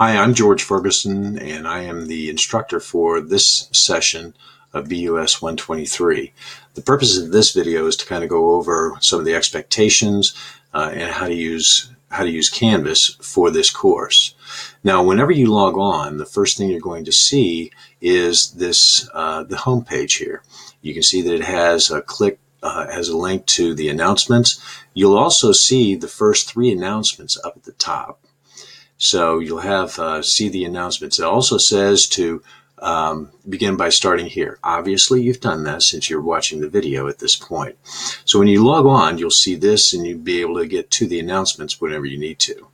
Hi, I'm George Ferguson, and I am the instructor for this session of BUS 123. The purpose of this video is to kind of go over some of the expectations and how to use Canvas for this course. Now, whenever you log on, the first thing you're going to see is this the home page here. You can see that it has a link to the announcements. You'll also see the first 3 announcements up at the top. So you'll have see the announcements. It also says to begin by starting here. Obviously, you've done that since you're watching the video at this point. So when you log on, you'll see this, and you'll be able to get to the announcements whenever you need to.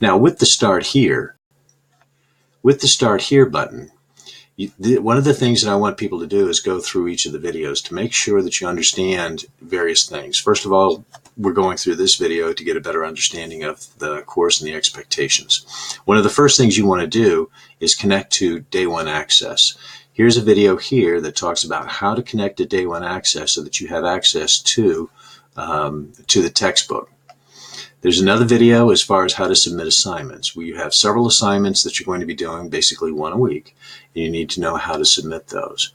Now, with the Start Here button, one of the things that I want people to do is go through each of the videos to make sure that you understand various things. First of all, we're going through this video to get a better understanding of the course and the expectations. One of the first things you want to do is connect to Day 1 Access. Here's a video here that talks about how to connect to Day 1 Access so that you have access to the textbook. There's another video as far as how to submit assignments. We have several assignments that you're going to be doing, basically 1 a week, and you need to know how to submit those.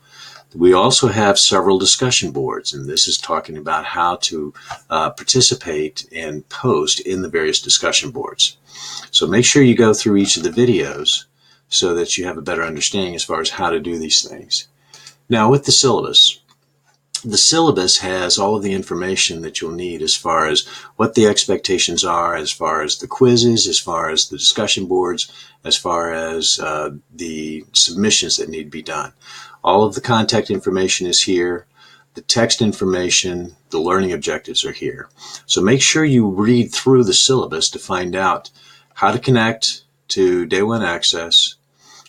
We also have several discussion boards, and this is talking about how to participate and post in the various discussion boards. So make sure you go through each of the videos so that you have a better understanding as far as how to do these things. Now, with the syllabus has all of the information that you'll need as far as what the expectations are, as far as the quizzes, as far as the discussion boards, as far as the submissions that need to be done. All of the contact information is here. The text information, the learning objectives are here. So make sure you read through the syllabus to find out how to connect to Day 1 Access,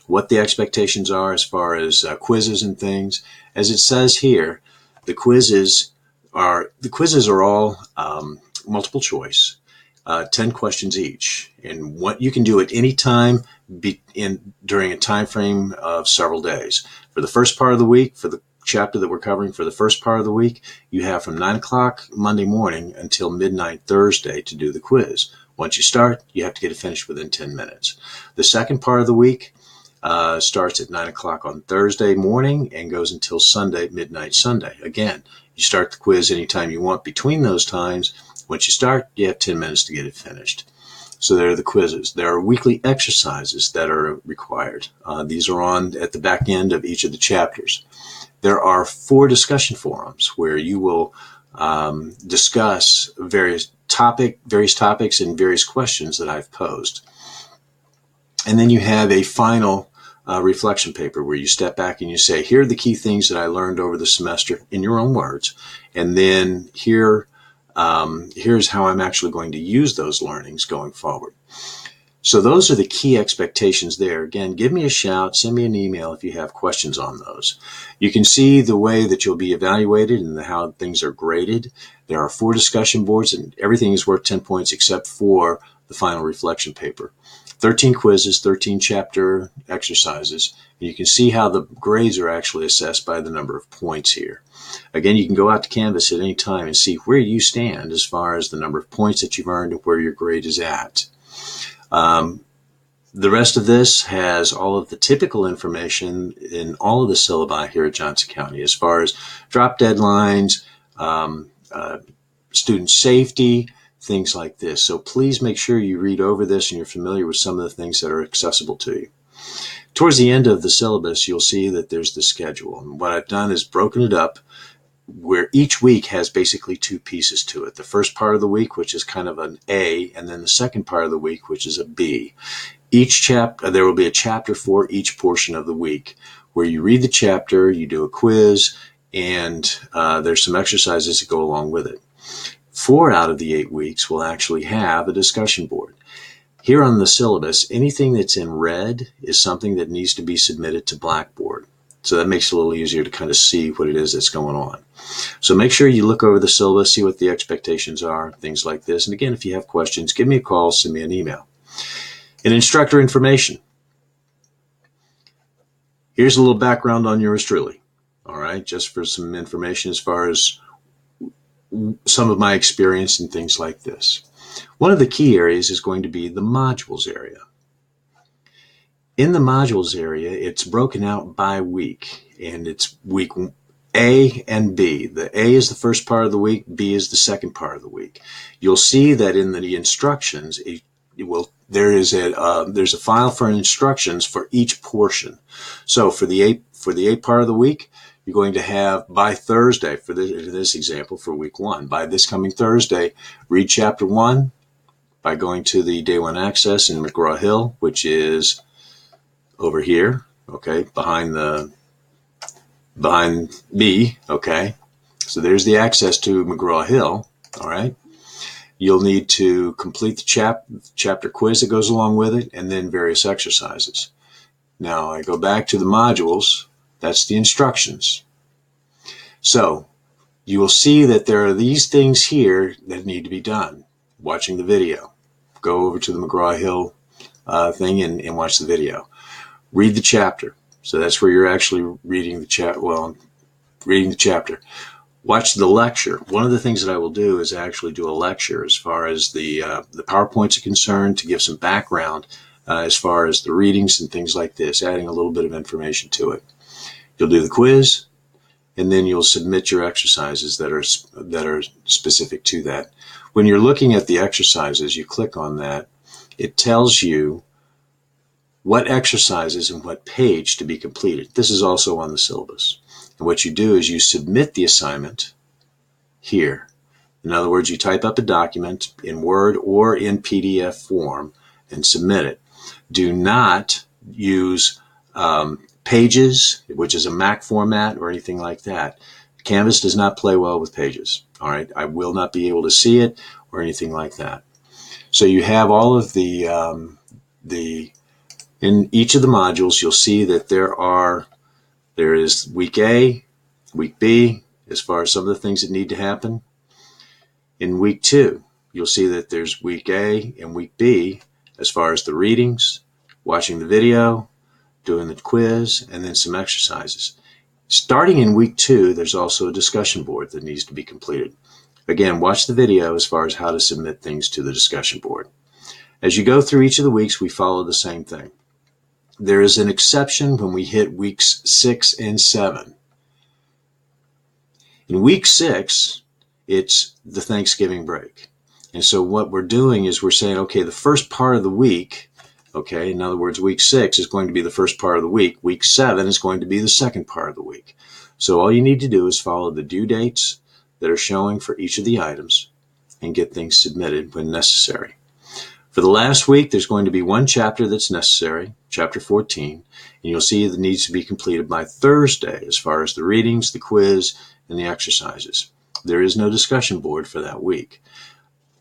what the expectations are as far as quizzes and things. As it says here, the quizzes are all multiple choice, 10 questions each, and what you can do at any time during a time frame of several days. For the first part of the week, for the chapter that we're covering for the first part of the week, you have from 9 o'clock Monday morning until midnight Thursday to do the quiz. Once you start, you have to get it finished within 10 minutes. The second part of the week starts at 9 o'clock on Thursday morning and goes until Sunday, midnight Sunday. Again, you start the quiz anytime you want between those times. Once you start, you have 10 minutes to get it finished. So there are the quizzes. There are weekly exercises that are required. These are on at the back end of each of the chapters. There are 4 discussion forums where you will discuss various topics and various questions that I've posed. And then you have a final reflection paper where you step back and you say, here are the key things that I learned over the semester in your own words. And then here's how I'm actually going to use those learnings going forward. So those are the key expectations there. Again, give me a shout, send me an email if you have questions on those. You can see the way that you'll be evaluated and how things are graded. There are 4 discussion boards, and everything is worth 10 points except for the final reflection paper. 13 quizzes, 13 chapter exercises, and you can see how the grades are actually assessed by the number of points here. Again, you can go out to Canvas at any time and see where you stand as far as the number of points that you've earned and where your grade is at. The rest of this has all of the typical information in all of the syllabi here at Johnson County as far as drop deadlines, student safety, things like this. So please make sure you read over this and you're familiar with some of the things that are accessible to you. Towards the end of the syllabus, you'll see that there's the schedule. And what I've done is broken it up where each week has basically 2 pieces to it. The first part of the week, which is kind of an A, and then the second part of the week, which is a B. There will be a chapter for each portion of the week where you read the chapter, you do a quiz, and there's some exercises that go along with it. 4 out of the 8 weeks will actually have a discussion board. Here on the syllabus, anything that's in red is something that needs to be submitted to Blackboard. So that makes it a little easier to kind of see what it is that's going on. So make sure you look over the syllabus, see what the expectations are, things like this. And again, if you have questions, give me a call, send me an email. And instructor information. Here's a little background on yours truly. All right, just for some information as far as some of my experience and things like this. One of the key areas is going to be the modules area. In the modules area, it's broken out by week, and it's week A and B. The A is the first part of the week, B is the second part of the week. You'll see that in the instructions, there's a file for instructions for each portion. So for the A part of the week, you're going to have by Thursday, for this example, for week 1, by this coming Thursday, read chapter 1 by going to the Day 1 Access in McGraw-Hill, which is over here, okay, behind me, okay. So there's the access to McGraw-Hill, all right. You'll need to complete the chapter quiz that goes along with it, and then various exercises. Now I go back to the modules. That's the instructions. So you will see that there are these things here that need to be done. Watching the video. Go over to the McGraw-Hill thing and watch the video. Read the chapter. So that's where you're actually reading the chapter. Watch the lecture. One of the things that I will do is actually do a lecture as far as the PowerPoints are concerned, to give some background as far as the readings and things like this, adding a little bit of information to it. You'll do the quiz, and then you'll submit your exercises that are specific to that. When you're looking at the exercises, you click on that. It tells you what exercises and what page to be completed. This is also on the syllabus. And what you do is you submit the assignment here. In other words, you type up a document in Word or in PDF form and submit it. Do not use Pages, which is a Mac format, or anything like that. Canvas does not play well with Pages. All right, I will not be able to see it or anything like that. So you have all of in each of the modules, you'll see that there is week A, week B, as far as some of the things that need to happen. In week 2, you'll see that there's week A and week B, as far as the readings, watching the video, doing the quiz, and then some exercises. Starting in week 2, there's also a discussion board that needs to be completed. Again, watch the video as far as how to submit things to the discussion board. As you go through each of the weeks, we follow the same thing. There is an exception when we hit weeks 6 and 7. In week 6, it's the Thanksgiving break. And so what we're doing is we're saying, okay, the first part of the week, okay, in other words, week 6 is going to be the first part of the week. Week 7 is going to be the second part of the week. So all you need to do is follow the due dates that are showing for each of the items and get things submitted when necessary. For the last week, there's going to be one chapter that's necessary, chapter 14, and you'll see that needs to be completed by Thursday as far as the readings, the quiz, and the exercises. There is no discussion board for that week.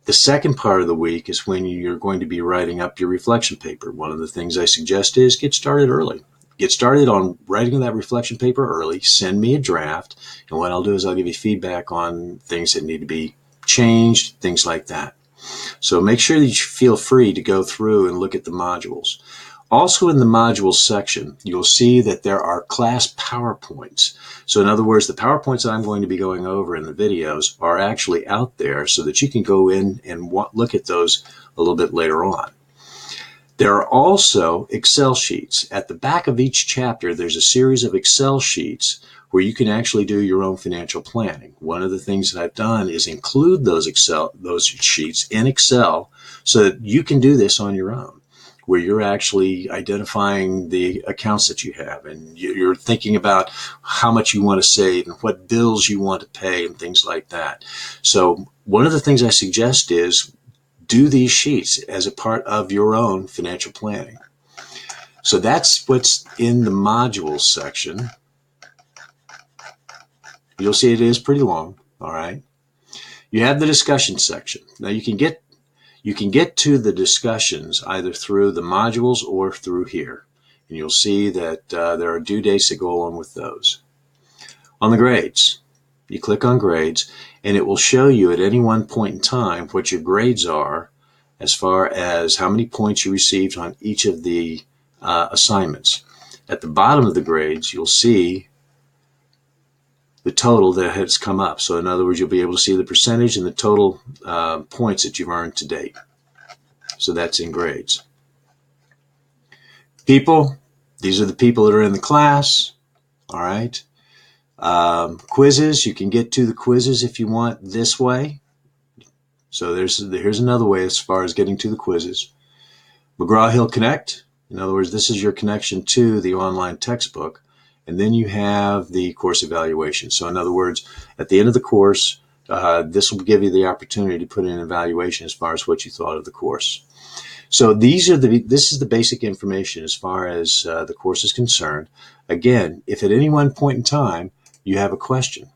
The second part of the week is when you're going to be writing up your reflection paper. One of the things I suggest is get started early. Get started on writing that reflection paper early. Send me a draft, and what I'll do is I'll give you feedback on things that need to be changed, things like that. So make sure that you feel free to go through and look at the modules. Also in the modules section, you'll see that there are class PowerPoints. So in other words, the PowerPoints that I'm going to be going over in the videos are actually out there so that you can go in and look at those a little bit later on. There are also Excel sheets. At the back of each chapter, there's a series of Excel sheets where you can actually do your own financial planning. One of the things that I've done is include those sheets in Excel so that you can do this on your own, where you're actually identifying the accounts that you have, and you're thinking about how much you want to save and what bills you want to pay and things like that. So one of the things I suggest is do these sheets as a part of your own financial planning. So that's what's in the modules section. You'll see it is pretty long, all right? You have the discussion section. Now you can get to the discussions either through the modules or through here. And you'll see that there are due dates that go along with those. On the grades, you click on grades, and it will show you at any one point in time what your grades are as far as how many points you received on each of the assignments. At the bottom of the grades, you'll see the total that has come up. So in other words, you'll be able to see the percentage and the total points that you've earned to date. So that's in grades. People, these are the people that are in the class. All right. Quizzes, you can get to the quizzes if you want this way. So here's another way as far as getting to the quizzes. McGraw-Hill Connect. In other words, this is your connection to the online textbook. And then you have the course evaluation. So in other words, at the end of the course, this will give you the opportunity to put in an evaluation as far as what you thought of the course. So this is the basic information as far as the course is concerned. Again, if at any one point in time you have a question,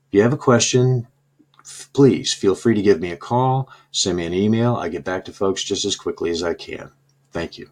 if you have a question, please feel free to give me a call, send me an email. I get back to folks just as quickly as I can. Thank you.